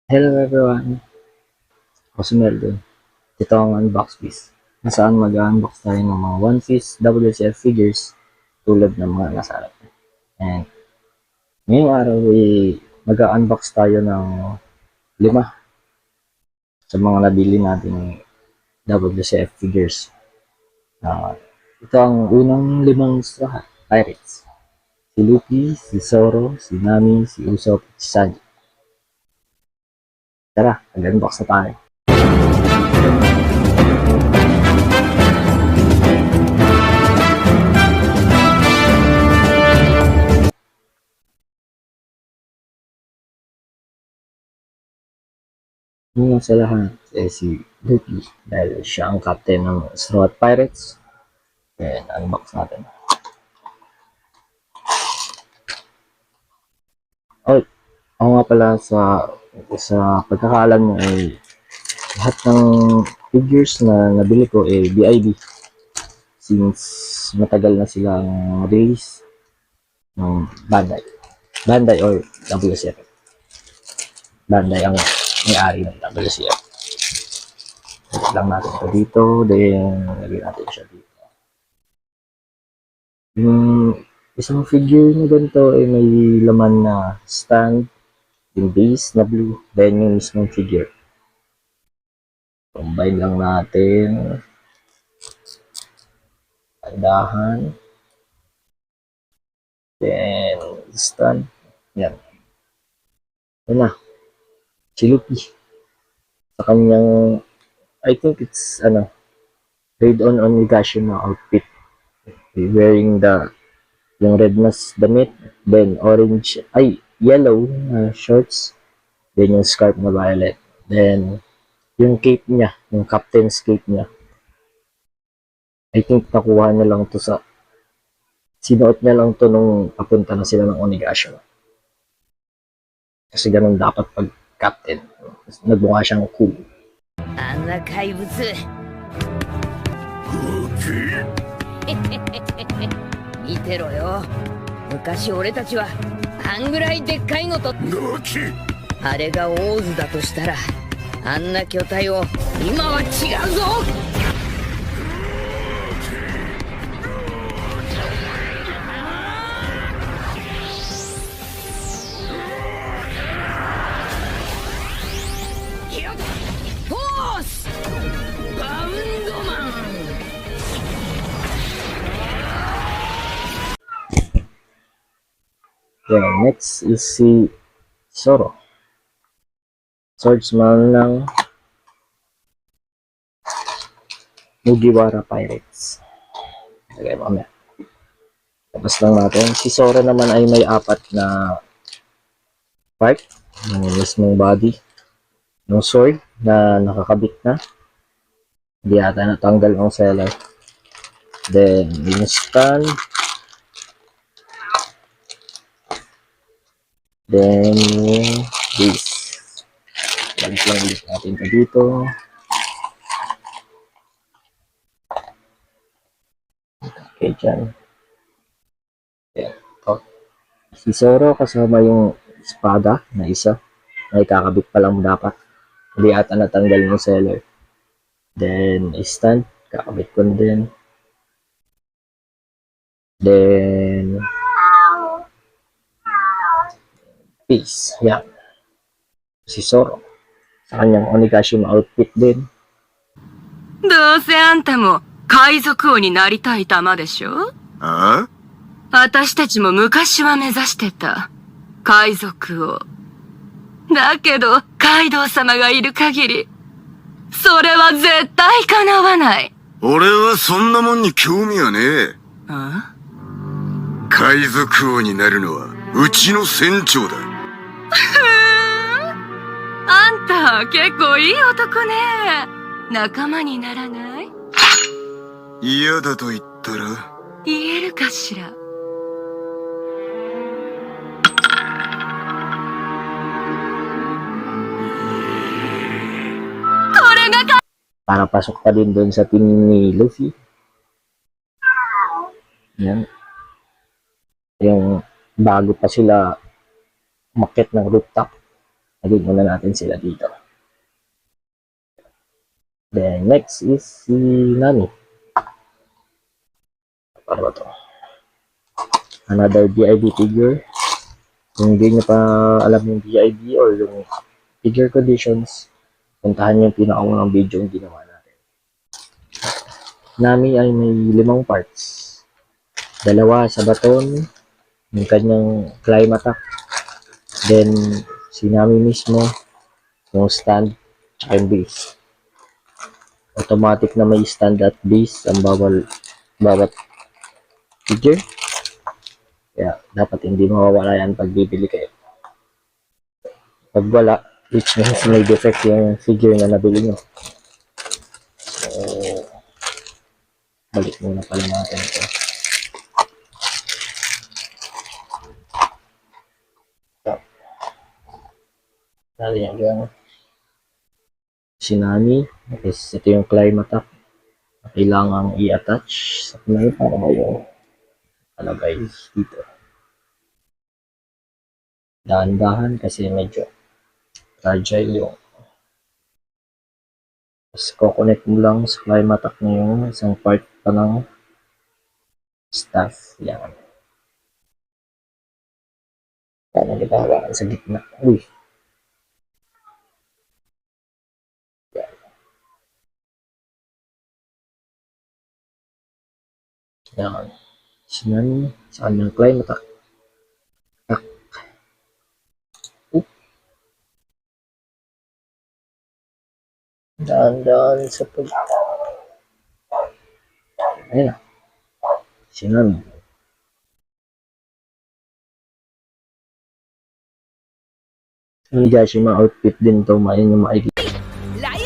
Hello everyone, ako si Melvin. Ito ang Unbox Piece, na saan mag-unbox tayo ng mga One Piece WCF figures tulad ng mga nasa harap. And ngayong araw ay mag-unbox tayo ng 5 sa mga nabili nating WCF figures. Uh, Ito ang unang 5 Straw Hat Pirates. Si Luffy, si Zoro, si Nami, si Usopp, si Sanji. Tara, mag-unbox na tayo. Una sa lahat si Luffy dahil siya ang captain ng Straw Hat Pirates. Ayan, unbox natin. Oh, ako nga pala sa pagkakaalam mo ay lahat ng figures na nabili ko ay BIB since matagal na silang release ng Bandai. Bandai or WCF. Bandai ang may-ari ng WCF. Lagyan lang natin ito dito, then lagyan natin siya dito. Yung isang figure na ganito ay may laman na stand, yung base na blue, then yung mismong figure. Combine lang natin. Tandahan. Then, stand. Yan. Yan na. Si Luffy. Sa kanyang, I think it's, read on Onigashima na outfit. Wearing yung red na damit, then orange, yellow shorts, then yung scarf na violet. Then, yung cape niya, yung captain's cape niya. I think nakuha niya lang to sinuot niya lang to nung papunta na sila ng Onigashima. Kasi ganun dapat pag captain. Nagmukha siyang cool. あんな怪物見てろよ。昔俺たちはあんぐらいでっかいのとあれがオーズだとしたらあんな巨体を今は違うぞ。フォースバウンドマン。 Yeah, next is si Zoro. Swordsman ng Mugiwara Pirates. Okay, mamaya. Tapos lang natin. Si Zoro naman ay may 4 na part ng mismong body ng sword na nakakabit na. Hindi ata natanggal ang seller. Then, yung stand. Then, this. Lagis lang ulit natin ito dito. Okay, dyan. Ayan. Oh. Si Zoro kasama yung espada na isa. Ay kakabit pa lang dapat. Hindi ata natanggal yung seller. Then, stand. Kakabit ko din. Then, peace. Yan. Si Zoro. Sa kanyang Onigashima outfit din. どうせあんたも海賊王になりたい玉でしょ。ああ、私たちも昔は目指してた海賊王だけどカイドウ様がいる限りそれは絶対叶わない。俺はそんなもんに興味はねえ。あ海賊王になるのはうちの船長だ。あんた結構いい男ね。仲間にならない？嫌だと言ったら言えるかしら。これが Para pasok pa din doon sa team ni Luffy. Yan. Yung bago pa sila umakyat ng rooftop. Lagay muna natin sila dito. Then, next is si Nami. Para ba to? Another BIB figure. Kung hindi nyo pa alam yung BIB or yung figure conditions, puntahan nyo yung pinakaunang video yung ginawa natin. Nami ay may 5 parts. 2 sa baton, yung kanyang climb attack. Then, si Nami mismo, yung stand, at yung base. Automatic na may stand at base ang bawat figure. Kaya, dapat hindi mawawala yan pag bibili kayo. Pag wala, which means may defect yung figure na nabili nyo. So, balik muna pala natin ito. Natin yan. Sinami. Is, ito yung climb attack. Kailangang i-attach sa play para yung palagay dito. Dahan-dahan kasi medyo fragile yung. Tapos kukonect mo lang sa climb attack na yung isang part pa ng staff. Yan. Paano kita hawakan sa gitna? Uy. Yan. Sinan sa kanyang climb attack. Daan-daan sa pag... Ayun na. Sinan. Ang Higashima outfit din to. Mayan yung makikita. ライ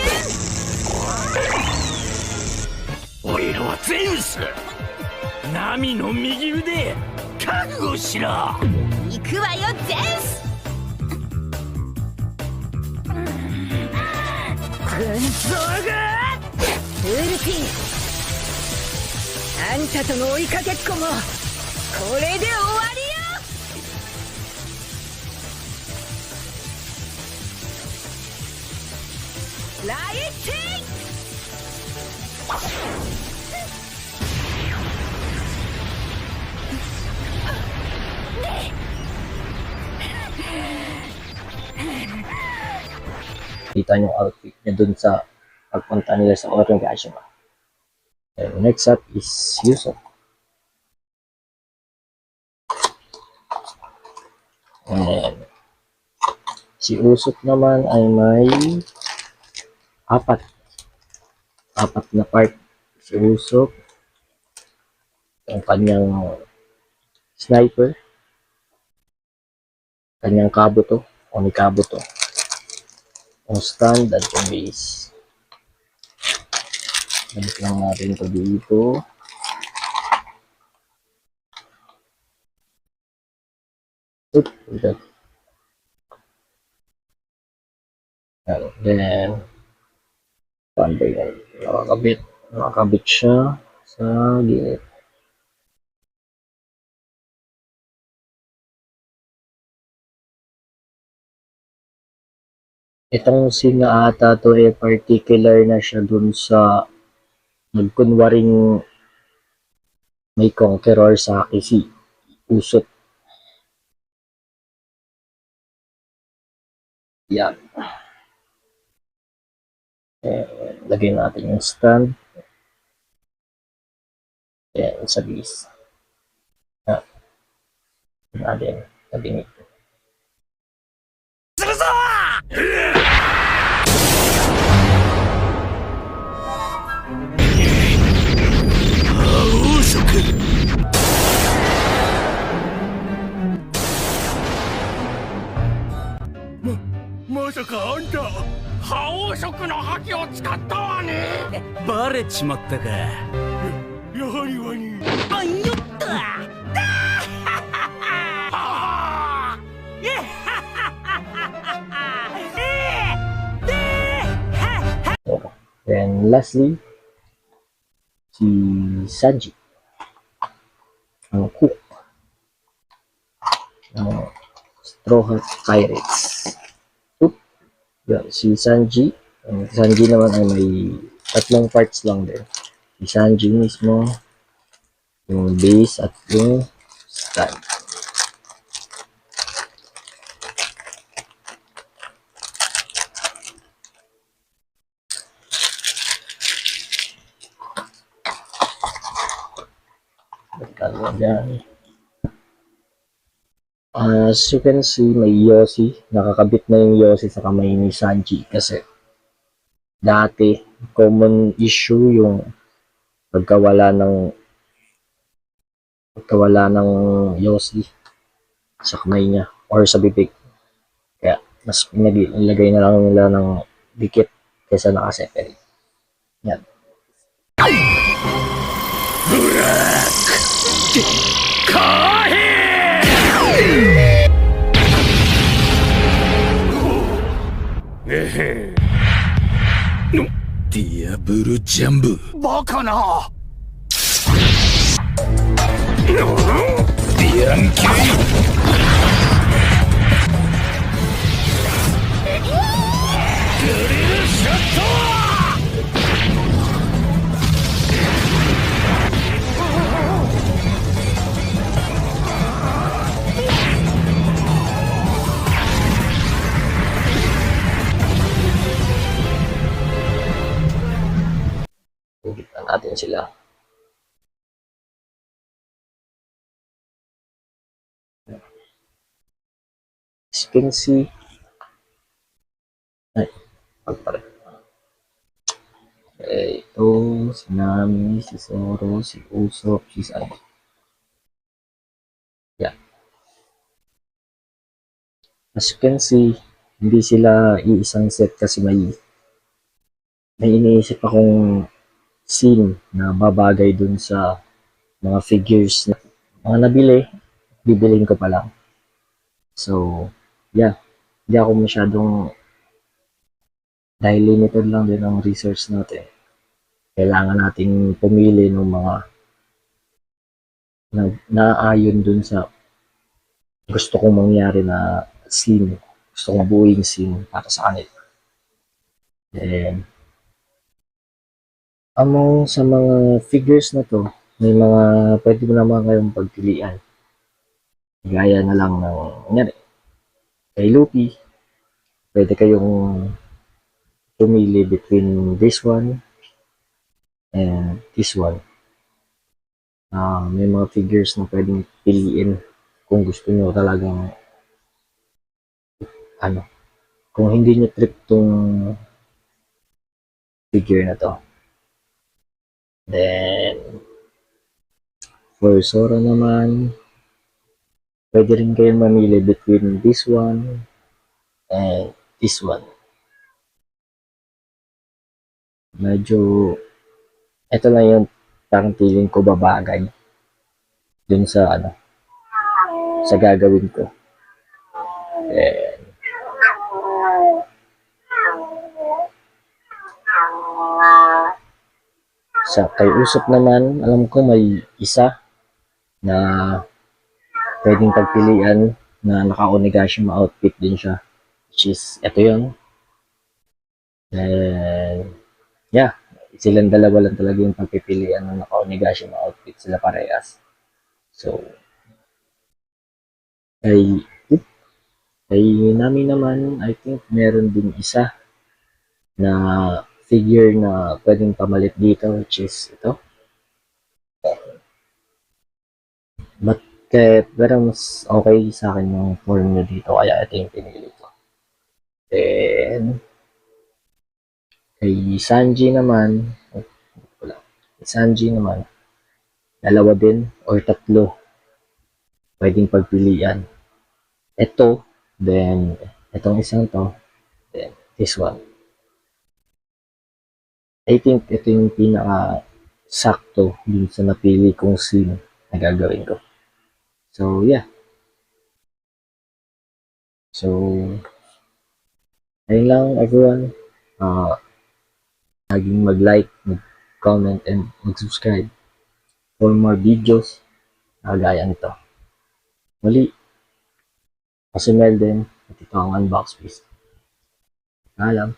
おいらはゼウスナミの右腕覚悟しろオン行くわよゼウスクンゾーがウルティンあんたとの追いかけっこもこれで終わりよライティン Kita yung outfit niya dun sa pagpunta nila sa Origashima. And next up is Yusuf. And si Usop naman ay may apat na part. Si Usop, yung kanyang sniper, kanyang kabuto, o may kabuto, yung stand at yung base. Balik lang natin ito dito. Oops, then, paano ba yan? Nakakabit siya sa gilid. Itong scene na ata to eh, particular na siya dun sa nagkunwaring may conqueror sa akin si Usop. Yan. Lagay natin yung stand. Yan, sa base. Natin, natin ito. するぞ王色まさかあんた覇王色の覇気を使ったわねバレちまったかやはりワニあんよったThen lastly, si Sanji. Ang cook ng Straw Hat Pirates. Oop. Yan, si Sanji. Ang Sanji naman ay may tatlong parts lang din. Si Sanji mismo, yung base at yung stand. Yan. As you can see, may Yossi. Nakakabit na yung Yossi sa kamay ni Sanji kasi dati common issue yung pagkawala ng Yossi sa kamay niya or sa bibig. Kaya mas nilagay na lang nila ng dikit kaysa nakaseparate. Yan.ディアブルジャンブバカなディアンキドリルショットHigit na natin sila. As you can see, ay, pagpare. Ito, si Nami, si Zoro, si Usopp, si Sanji. Yeah. As you can see, hindi sila iisang set kasi may iniisip akong scene na babagay dun sa mga figures na mga nabili, bibilin ko pa lang. So, yeah. Hindi ako masyadong dahil limited lang din ang research natin. Kailangan nating pumili ng mga naayon dun sa gusto kong mangyari na scene. Gusto kong buuing scene para sa kanila. Then, among sa mga figures na to, may mga pwede mo naman kayong pagpilian. Gaya na lang ng nangyari. Kay Luffy, pwede kayong pumili between this one and this one. May mga figures na pwedeng piliin kung gusto nyo talagang kung hindi nyo trip tong figure na to. Then, for Zoro naman, pwede rin kayong mamili between this one and this one. Medyo, ito lang yung parang feeling ko babagay dun sa sa gagawin ko. Then, sa kay Usopp naman, alam ko may isa na pwedeng pagpilian na naka-Onigashima outfit din siya. Which is, ito yun. Then, yeah. Silang dalawa lang talaga yung pagpipilian na naka-Onigashima outfit. Sila parehas. So, kay Nami naman, I think meron din isa na figure na pwedeng pamalit dito, which is ito. But pero mas okay sa akin yung form nyo dito, kaya ito yung pinili ko. Then, kay Sanji naman, dalawa din or tatlo pwedeng pagpilian. Ito, then itong isang to, then this one. I think ito yung pinaka sakto dun sa napili kong scene na gagawin ko. So, yeah. So, ayun lang everyone. Laging mag-like, mag-comment, and mag-subscribe for more videos na gaya nito. Muli, ako si Melden at ito ang Unbox Piece. Alam.